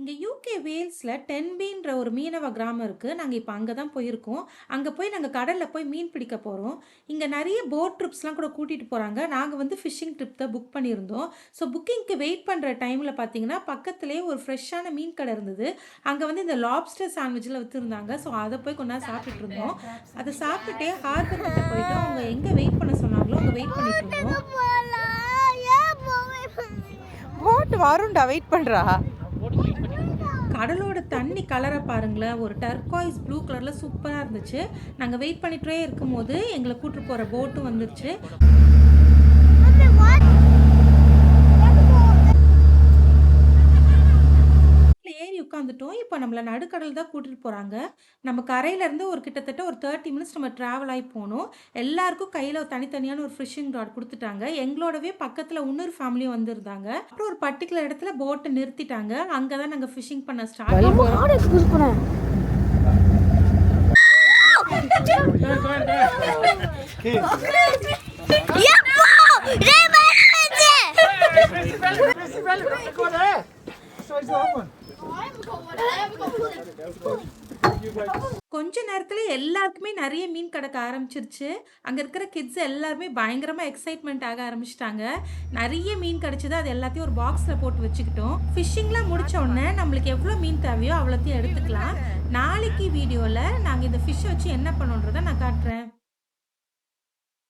இங்கே யூகே வேல்ஸில் டென்பீன்ற ஒரு மீனவ கிராமம் இருக்குது. நாங்கள் இப்போ அங்கே தான் போயிருக்கோம். அங்கே போய் நாங்கள் கடலில் போய் மீன் பிடிக்க போகிறோம். இங்கே நிறைய போட் ட்ரிப்ஸ்லாம் கூட கூட்டிகிட்டு போகிறாங்க. நாங்கள் வந்து ஃபிஷ்ஷிங் ட்ரிப் தான் புக் பண்ணியிருந்தோம். ஸோ புக்கிங்க்கு வெயிட் பண்ணுற டைமில் பார்த்தீங்கன்னா பக்கத்துலேயே ஒரு ஃப்ரெஷ்ஷான மீன் கடை இருந்தது. அங்கே வந்து இந்த லாப்ஸ்டர் சாண்ட்விச்சில் விற்றுருந்தாங்க. ஸோ அதை போய் கொஞ்ச நேரம் சாப்பிட்டுட்டு இருந்தோம். அதை சாப்பிட்டுட்டே ஹார்பர் கிட்ட போயிட்டு அவங்க எங்கே வெயிட் பண்ண சொன்னாங்களோ அங்கே வெயிட் பண்ணிட்டு இருந்தோம். போட் வரும்டா, வெயிட் பண்ணுறா. கடலோட தண்ணி கலரை பாருங்களேன், ஒரு டர்காய்ஸ் ப்ளூ கலரில் சூப்பராக இருந்துச்சு. நாங்கள் வெயிட் பண்ணிகிட்டே இருக்கும்போது எங்களை கூப்பிட்டு போகிற போட்டும் வந்துருச்சு. ஏறி உட்காந்துட்டோம். இப்போ நம்மளை நடுக்கடல் தான் கூட்டிகிட்டு போகிறாங்க. நம்ம கரையிலேருந்து ஒரு கிட்டத்தட்ட ஒரு 30 மினிட்ஸ் நம்ம ட்ராவல் ஆகி போகணும். எல்லாருக்கும் கையில் தனித்தனியான ஒரு ஃபிஷிங் ராட் கொடுத்துட்டாங்க. எங்களோடவே பக்கத்தில் இன்னொரு ஃபேமிலியும் வந்திருந்தாங்க. அப்புறம் ஒரு பர்டிகுலர் இடத்துல போட்டை நிறுத்திட்டாங்க. அங்கே தான் நாங்கள் ஃபிஷிங் பண்ண ஸ்டார்ட் பண்ணோம். கொஞ்ச நேரத்துல எல்லாருக்குமே நிறைய மீன் கிடைக்க ஆரம்பிச்சிருச்சு. அங்க இருக்கிற கிட்ஸ் எல்லாருமே பயங்கரமா எக்ஸைட்மெண்ட் ஆக ஆரம்பிச்சிட்டாங்க. நிறைய மீன் கிடைச்சது. அது எல்லாத்தையும் ஒரு பாக்ஸ்ல போட்டு வச்சுக்கிட்டோம். ஃபிஷிங்லாம் முடிச்ச உடனே நம்மளுக்கு எவ்வளவு மீன் தேவையோ அவ்வளோத்தையும் எடுத்துக்கலாம். நாளைக்கு வீடியோல நாங்க இந்த ஃபிஷ் வச்சு என்ன பண்ணுன்றதை நான் காட்டுறேன்.